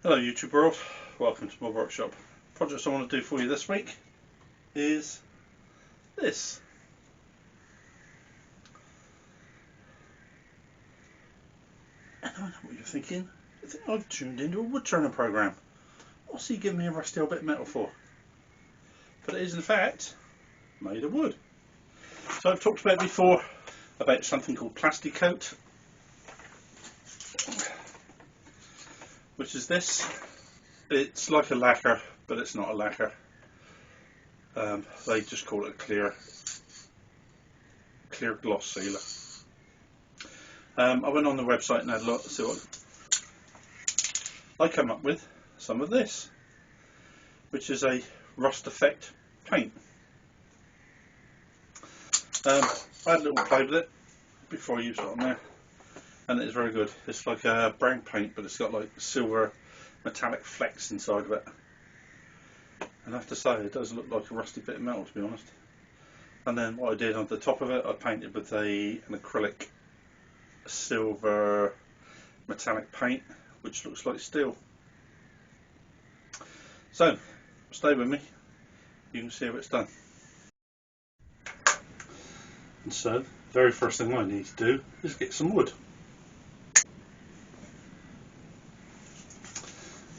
Hello YouTube world, welcome to my workshop. Projects I want to do for you this week is this. And I know what you're thinking. You think I've tuned into a wood turning program. What's he giving me a rusty old bit of metal for? But it is in fact made of wood. So I've talked about before about something called plastic coat, which is this. It's like a lacquer, but it's not a lacquer. They just call it a clear gloss sealer. I went on the website and had a look to see what I come up with. Some of this, which is a rust effect paint. I had a little play with it before I used it on there, and it's very good. It's like a brown paint, but it's got like silver metallic flecks inside of it. And I have to say, it does look like a rusty bit of metal, to be honest. And then what I did on the top of it, I painted with an acrylic silver metallic paint, which looks like steel. So, stay with me, you can see how it's done. And so, the very first thing I need to do is get some wood.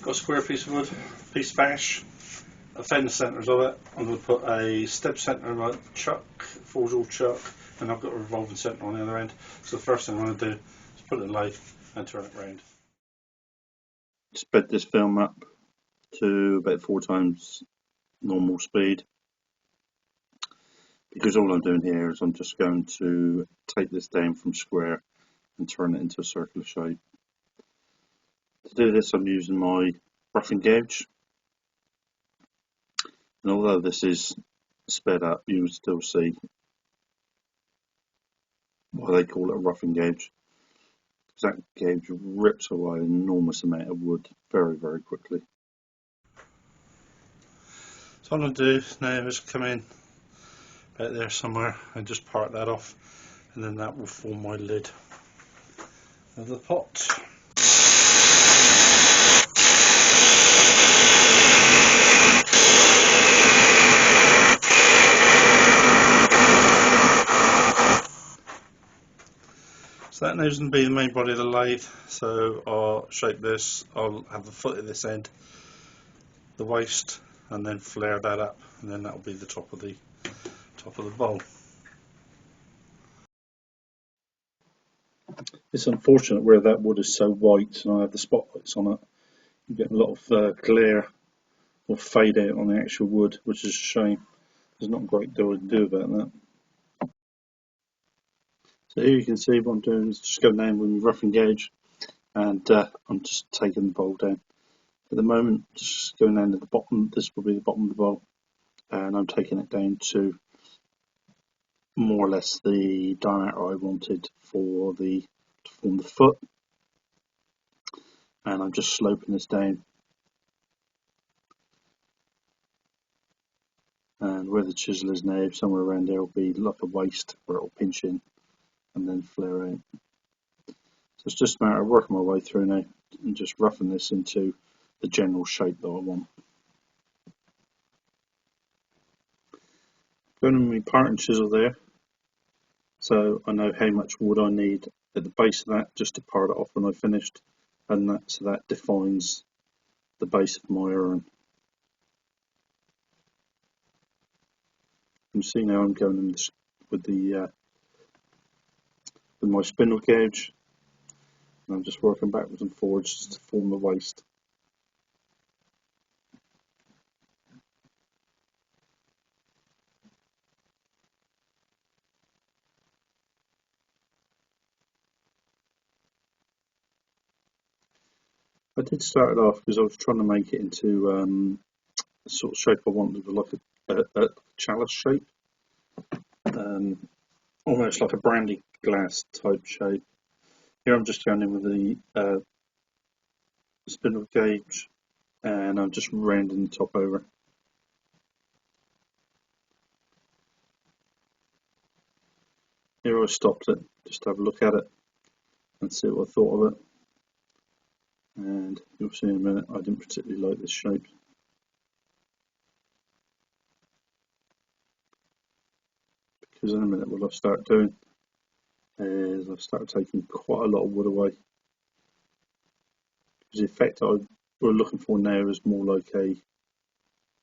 Got a square piece of wood, piece of ash. I found the centres of it. I'm going to put a step centre like chuck, forge all chuck, and I've got a revolving centre on the other end. So the first thing I'm going to do is put it in lathe and turn it round. Sped this film up to about 4 times normal speed, because all I'm doing here is I'm just going to take this down from square and turn it into a circular shape. To do this, I'm using my roughing gouge, and although this is sped up, you can still see why they call it a roughing gouge. That gouge rips away an enormous amount of wood very, very quickly. So all I'm going to do now is come in about there somewhere and just part that off, and then that will form my lid of the pot. So that now is going to be the main body of the lathe. So I'll shape this, I'll have the foot at this end, the waist, and then flare that up, and then that will be the top of the bowl. It's unfortunate where that wood is so white and I have the spotlights on it. You get a lot of glare or fade out on the actual wood, which is a shame. There's not a great deal to do about that. So here you can see what I'm doing is just going down with my roughing gauge, and I'm just taking the bowl down. At the moment, just going down to the bottom. This will be the bottom of the bowl, and I'm taking it down to more or less the diameter I wanted to form the foot, and I'm just sloping this down. And where the chisel is now, somewhere around there will be like a waist where it will pinch in and then flare out. So it's just a matter of working my way through now and just roughing this into the general shape that I want. Going with my parting chisel there, so I know how much wood I need at the base of that just to part it off when I've finished, and so that defines the base of my urn. You can see now I'm going in this with my spindle gauge, and I'm just working backwards and forwards to form the waist. I did start it off because I was trying to make it into the sort of shape I wanted, like a chalice shape, almost like a brandy glass type shape. Here I'm just going in with the spindle gauge, and I'm just rounding the top over. Here I stopped it just to have a look at it and see what I thought of it. and you'll see in a minute I didn't particularly like this shape. Because in a minute what I'll start doing is I'll start taking quite a lot of wood away. Because the effect we're looking for now is more like a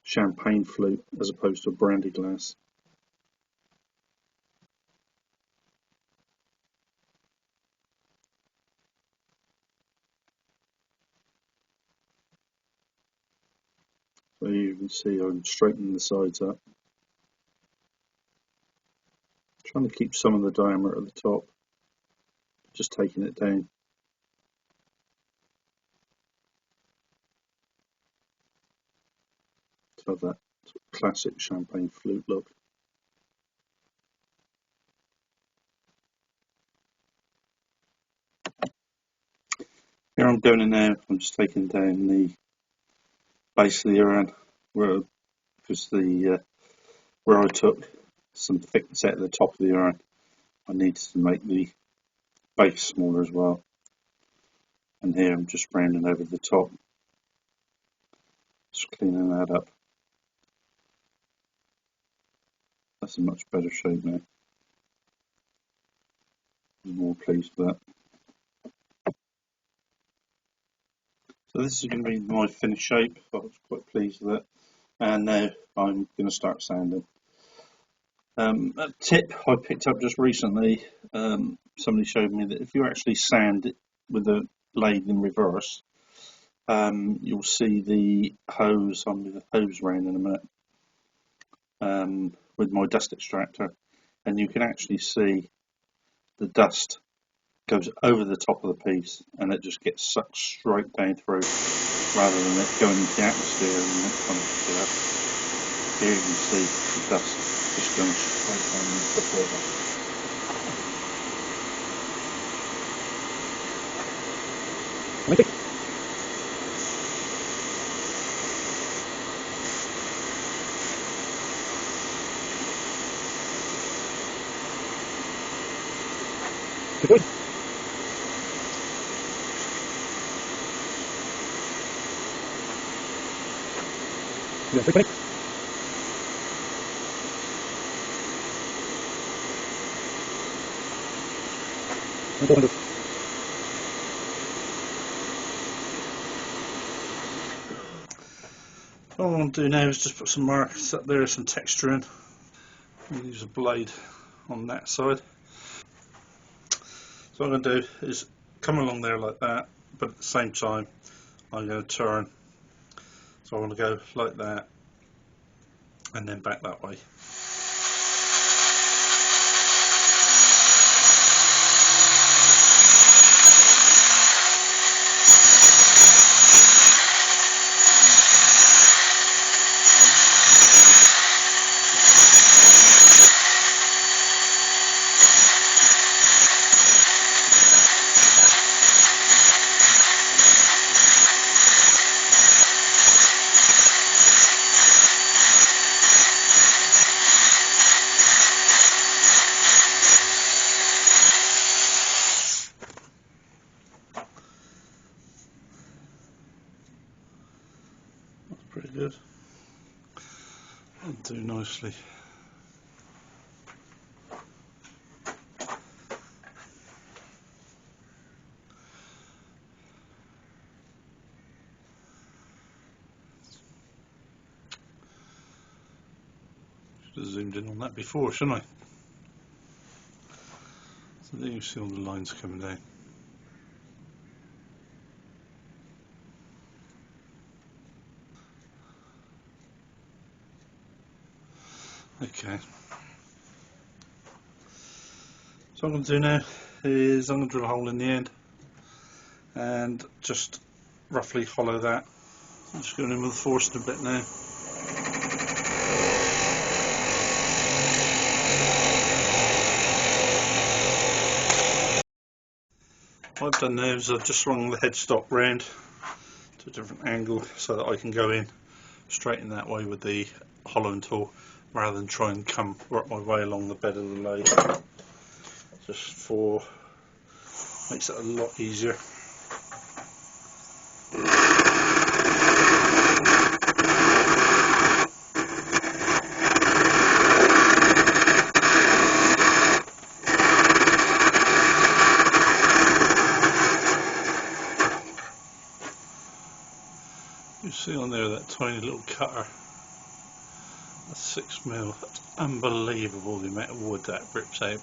champagne flute as opposed to a brandy glass. So you can see I'm straightening the sides up. Trying to keep some of the diameter at the top, just taking it down. To have that sort of classic champagne flute look. Here I'm going in now, I'm just taking down the base of the urn, because where I took some thickness out of the top of the urn, I needed to make the base smaller as well. And here I'm just rounding over the top, just cleaning that up. That's a much better shape now. I'm more pleased with that. So this is going to be my finished shape. I was quite pleased with it. And now I'm going to start sanding. A tip I picked up just recently, somebody showed me that if you actually sand it with a lathe in reverse, you'll see the hose, I'm going to hose round in a minute, with my dust extractor, and you can actually see the dust goes over the top of the piece and it just gets sucked straight down through rather than it going into the atmosphere and it comes to that. Here you can see the dust just going straight down the top of it. Good. Yeah, All I want to do now is just put some marks up there, some texture in. I'll use a blade on that side. So what I'm going to do is come along there like that, but at the same time I'm going to turn. So I want to go like that and then back that way. Pretty good. That'll do nicely. Should have zoomed in on that before, shouldn't I? So there you see all the lines coming down. Okay. So what I'm going to do now is I'm going to drill a hole in the end and just roughly hollow that. I'm just going in with the Forstner bit now. What I've done now is I've just swung the headstock round to a different angle so that I can go in straight in that way with the hollowing tool rather than try and work my way along the bed of the lathe. Makes it a lot easier. See on there that tiny little cutter, that's 6mm. That's unbelievable the amount of wood that rips out.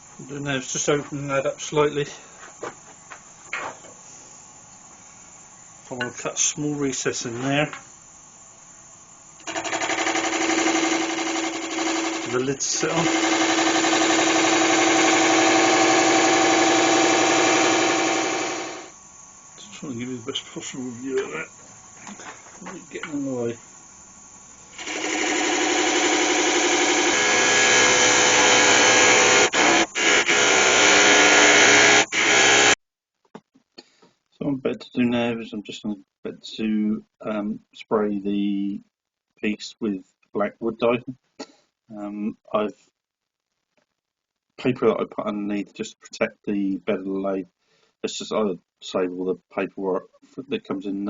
What I'm doing now is just opening that up slightly. I want to cut a small recess in there. For the lid to sit on. Just trying to give you the best possible view of that. Not getting in the way. So I'm about to do now is I'm just going to spray the piece with black wood dye. I've paper that I put underneath just to protect the bed of the lathe. It's just I save all the paperwork that comes in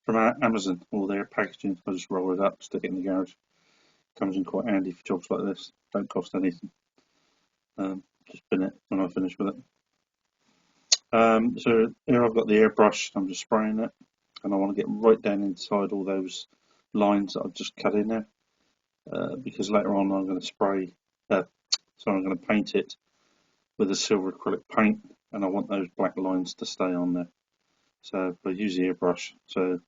from Amazon, all their packaging. I just roll it up, stick it in the garage. Comes in quite handy for jobs like this. Don't cost anything. Just bin it when I finish with it. So here I've got the airbrush. I'm just spraying it, and I want to get right down inside all those lines that I've just cut in there, because later on I'm going to spray. So I'm going to paint it with a silver acrylic paint, and I want those black lines to stay on there. So I use the airbrush, so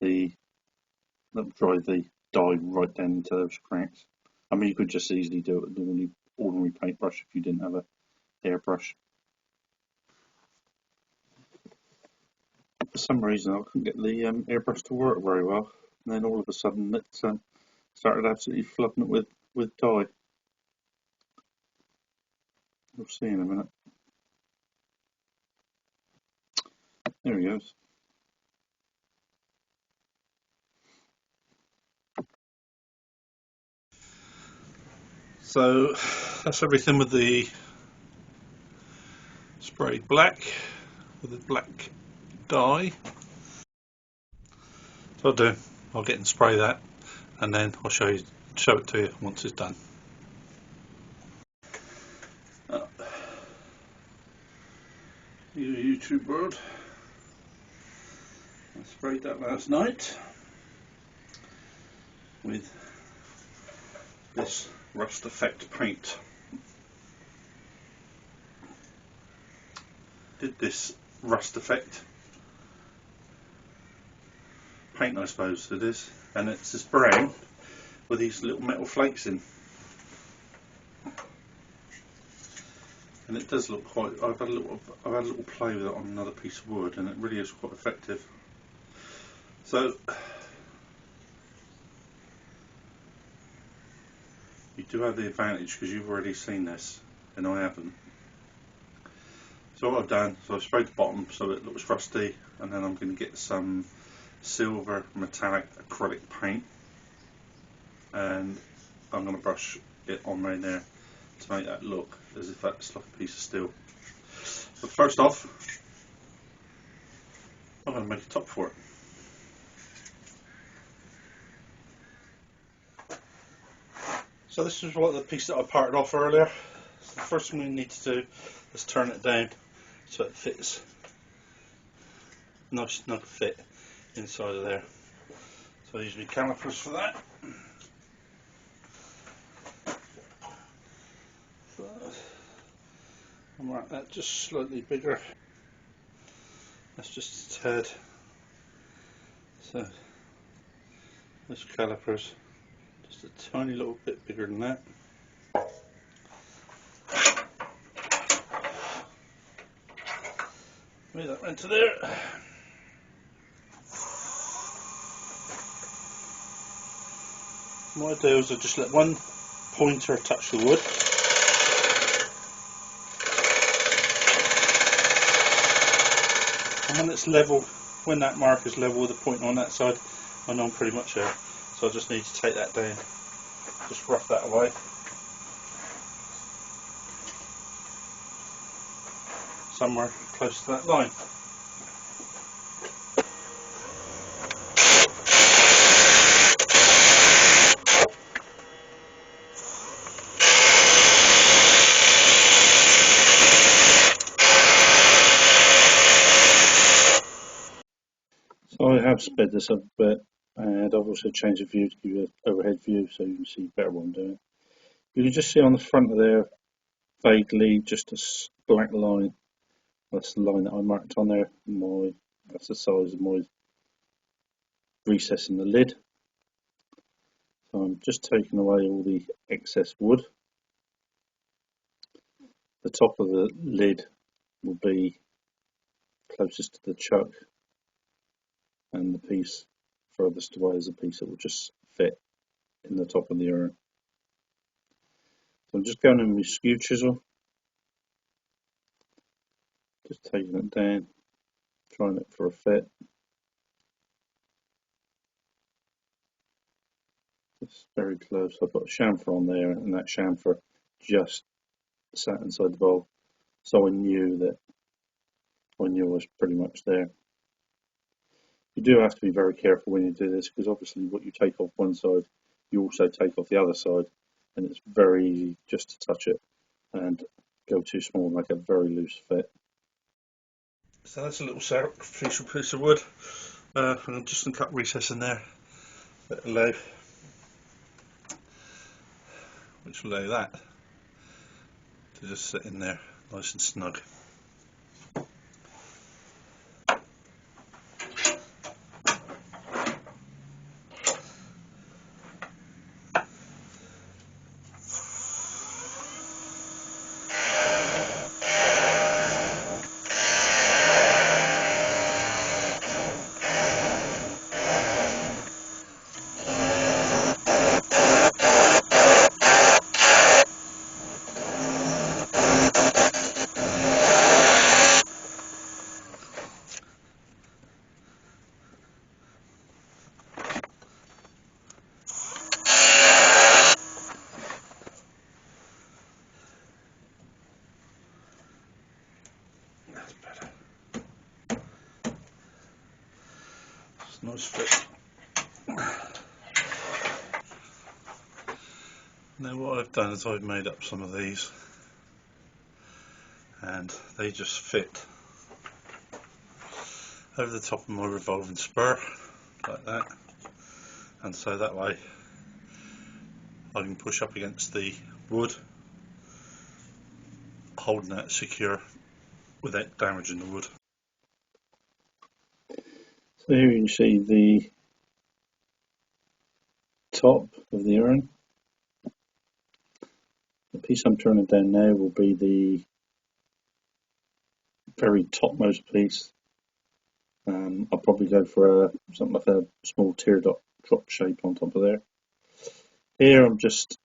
that'll drive the dye right down into those cracks. I mean, you could just easily do it with an ordinary paintbrush if you didn't have an airbrush. For some reason I couldn't get the airbrush to work very well, and then all of a sudden it started absolutely flooding it with dye. We'll see in a minute. There he goes. So that's everything with the sprayed black with the black dye. So I'll get and spray that, and then I'll show it to you once it's done. You YouTube world. I sprayed that last night with this rust effect paint. Did this rust effect paint, I suppose it is, and it's this brown with these little metal flakes in, and it does look quite. I've had a little play with it on another piece of wood, and it really is quite effective. So you do have the advantage because you've already seen this and I haven't. So what I've done, so I've sprayed the bottom so it looks rusty, and then I'm going to get some silver metallic acrylic paint, and I'm going to brush it on right there to make that look as if that's like a piece of steel. But first off, I'm going to make a top for it. So this is what the piece that I parted off earlier. So the first thing we need to do is turn it down so it fits. Nice snug fit inside of there. So I use my calipers for that. So I'll mark that just slightly bigger. That's just its head. So those calipers. Just a tiny little bit bigger than that. Move that into there. What I do is I just let one pointer touch the wood. And when it's level, when that mark is level with the point on that side, I know I'm pretty much there. So I just need to take that down, just rough that away. Somewhere close to that line. have sped this up a bit, and I've also changed the view to give you an overhead view so you can see better what I'm doing. You can just see on the front of there, vaguely, just a black line. That's the line that I marked on there. That's the size of my recess in the lid. So I'm just taking away all the excess wood. The top of the lid will be closest to the chuck, and the piece furthest away is a piece that will just fit in the top of the urn. So I'm just going in with my skew chisel, just taking it down, trying it for a fit. It's very close. I've got a chamfer on there, and that chamfer just sat inside the bowl, so I knew I was pretty much there. You do have to be very careful when you do this, because obviously what you take off one side, you also take off the other side, and it's very easy just to touch it and go too small and make a very loose fit. So that's a little sacrificial piece of wood, and I'm just going to cut recess in there, bit of lathe, which will allow that to just sit in there nice and snug. That's better. It's a nice fit. Now what I've done is I've made up some of these, and they just fit over the top of my revolving spur like that, and so that way I can push up against the wood, holding that secure without damaging the wood. So here you can see the top of the urn. The piece I'm turning down now will be the very topmost piece. I'll probably go for something like a small teardrop shape on top of there. Here I'm just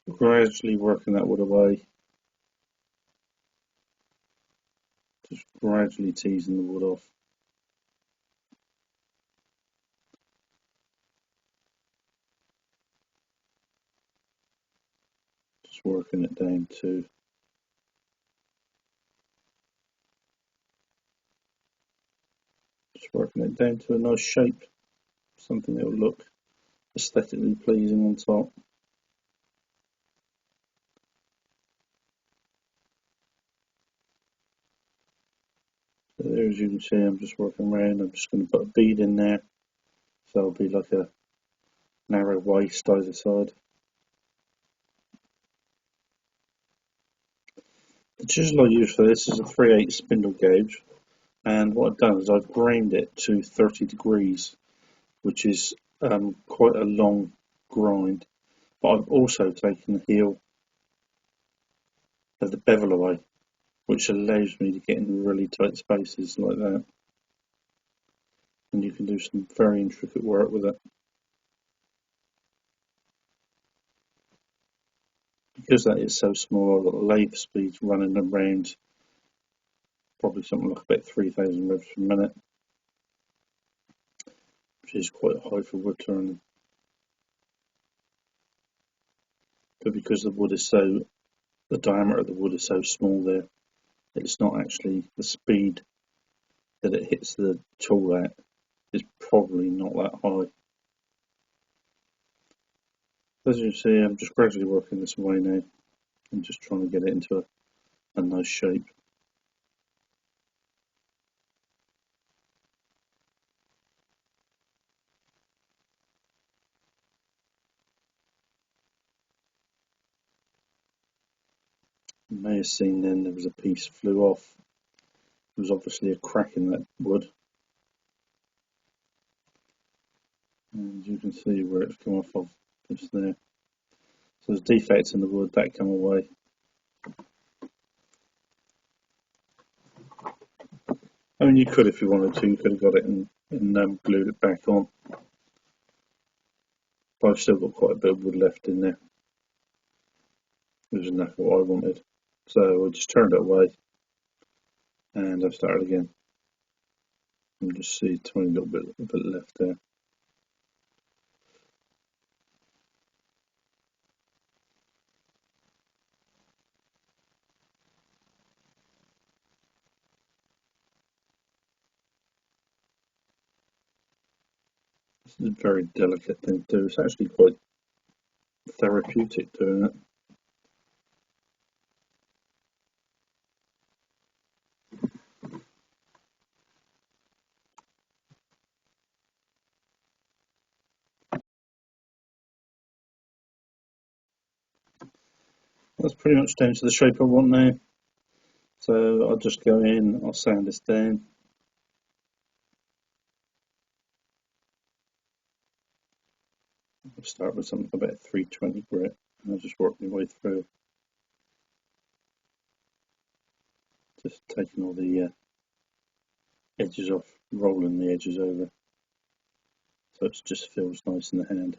gradually working that wood away, just gradually teasing the wood off. Just working it down to a nice shape, something that will look aesthetically pleasing on top. So there, as you can see, I'm just working around. I'm just going to put a bead in there, so it'll be like a narrow waist either side. The chisel I use for this is a 3/8 spindle gauge, and what I've done is I've grained it to 30 degrees, which is quite a long grind, but I've also taken the heel of the bevel away, which allows me to get in really tight spaces like that, and you can do some very intricate work with it. Because that is so small, I've got the lathe speeds running around probably something like about 3,000 revs per minute, which is quite high for wood turning. But because the diameter of the wood is so small there, it's not actually the speed that it hits the tool at is probably not that high. As you see, I'm just gradually working this away now and just trying to get it into a nice shape. You may have seen then there was a piece flew off. There was obviously a crack in that wood. And you can see where it's come off of just there. So there's defects in the wood that come away. I mean, you could, if you wanted to, you could have got it and glued it back on. But I've still got quite a bit of wood left in there. Which is enough what I wanted. So I just turned it away and I've started again. You can just see a tiny little bit left there. This is a very delicate thing to do. It's actually quite therapeutic doing it. That's pretty much down to the shape I want now. So I'll just go in, I'll sand this down. I'll start with something about 320 grit and I'll just work my way through. Just taking all the edges off, rolling the edges over. So it just feels nice in the hand.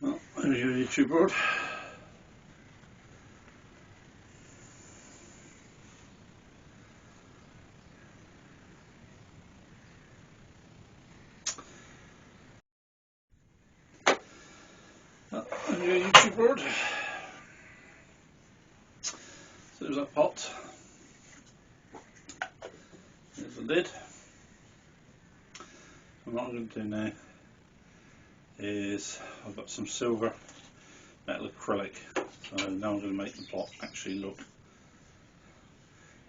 Well, there's your YouTube board. There's your YouTube board. So there's that pot. There's the lid. And what I'm going to do now is I've got some silver metal acrylic, so now I'm going to make the pot actually look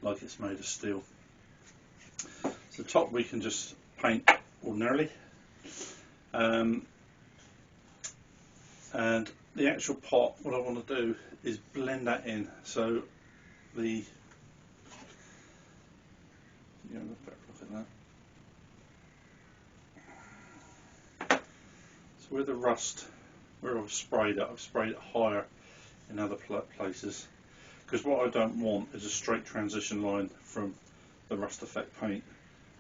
like it's made of steel. So the top we can just paint ordinarily, and the actual pot, what I want to do is blend that in. So the look at that. So where the rust, where I've sprayed it higher in other places, because what I don't want is a straight transition line from the rust effect paint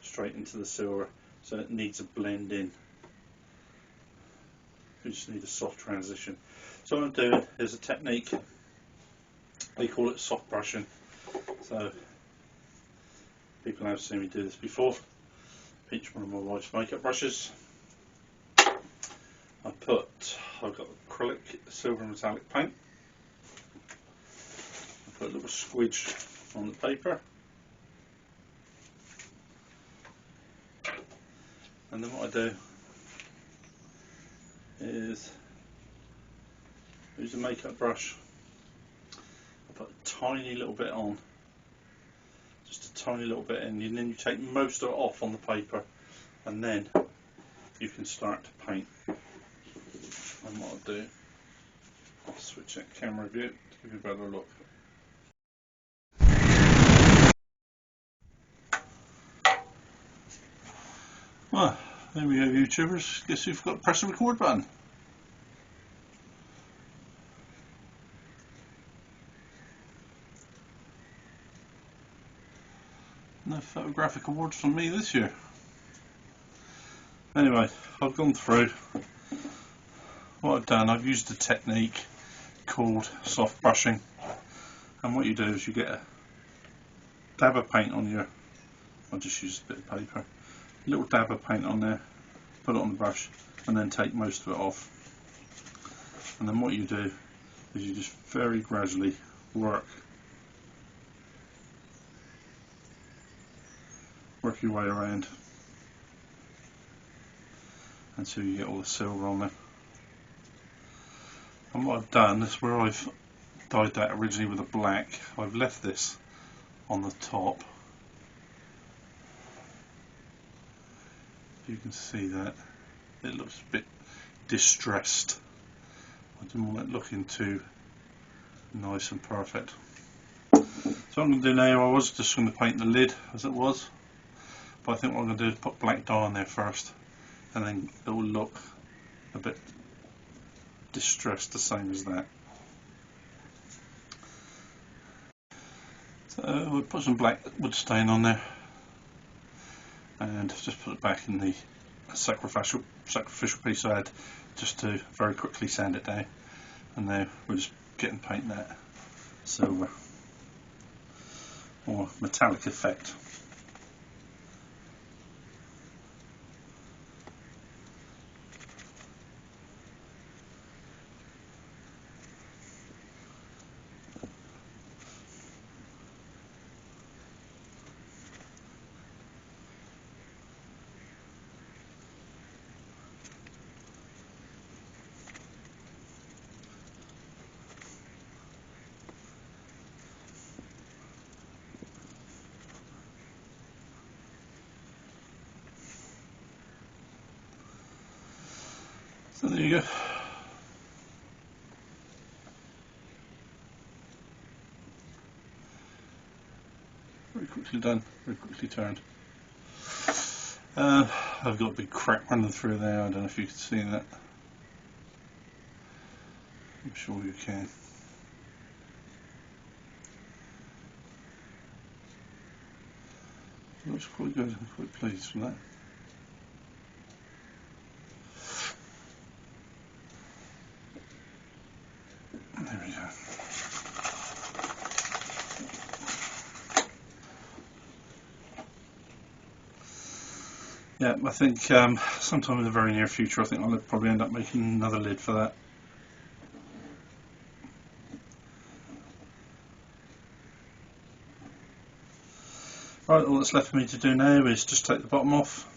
straight into the silver, so it needs a blend in. You just need a soft transition. So what I'm doing is a technique, they call it soft brushing. So people have seen me do this before. Each one of my wife's makeup brushes. I've got acrylic silver metallic paint. I put a little squidge on the paper. And then what I do is use a makeup brush. I put a tiny little bit on, just a tiny little bit in, and then you take most of it off on the paper, and then you can start to paint. And what I'll do, I'll switch that camera view to give you a better look. Well, there we go, YouTubers. Guess who've got to press the record button? No photographic awards from me this year. Anyway, I've gone through. What I've done, I've used a technique called soft brushing. And what you do is you get a dab of paint on your, I'll just use a bit of paper, a little dab of paint on there, put it on the brush, and then take most of it off. And then what you do is you just very gradually work your way around until you get all the silver on there. And what I've done is, where I've dyed that originally with a black, I've left this on the top You can see that it looks a bit distressed. I didn't want it looking too nice and perfect. So what I'm going to do now, I was just going to paint the lid as it was, but I think what I'm going to do is put black dye on there first, and then it will look a bit distressed the same as that. So we'll put some black wood stain on there and just put it back in the sacrificial piece I had, just to very quickly sand it down, and now we're just getting paint that silver or metallic effect. So there you go. Very quickly done, very quickly turned. I've got a big crack running through there, I don't know if you can see that. I'm sure you can. Looks quite good, I'm quite pleased with that. There we go. Yeah, I think sometime in the very near future, I think I'll probably end up making another lid for that. Right, all that's left for me to do now is just take the bottom off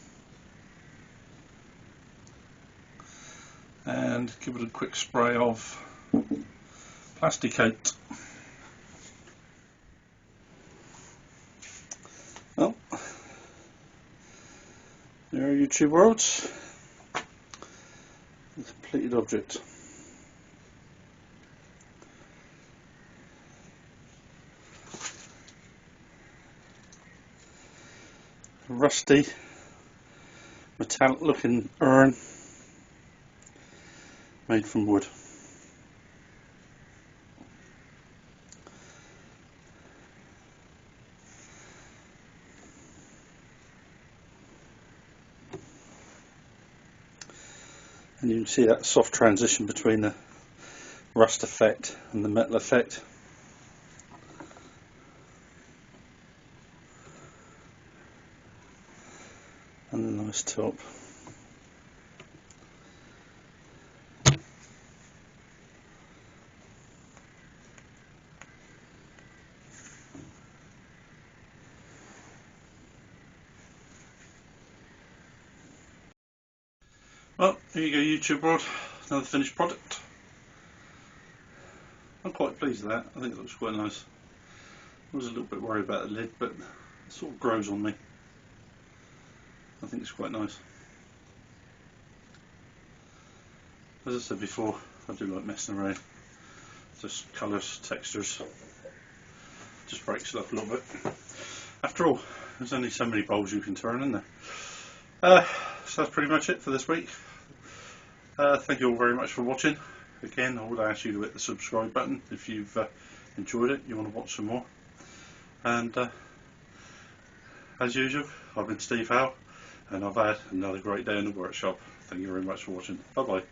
and give it a quick spray of Plasticoat. Well, there are your two worlds. The completed object. A rusty, metallic looking urn made from wood. And you can see that soft transition between the rust effect and the metal effect. And a nice top. Well, here you go, YouTube world, another finished product. I'm quite pleased with that. I think it looks quite nice. I was a little bit worried about the lid, but it sort of grows on me. I think it's quite nice. As I said before, I do like messing around. Just colours, textures, just breaks it up a little bit. After all, there's only so many bulbs you can turn in there. So that's pretty much it for this week. Thank you all very much for watching. Again, I would ask you to hit the subscribe button if you've enjoyed it, you want to watch some more. And as usual, I've been Steve Howe, and I've had another great day in the workshop. Thank you very much for watching. Bye bye.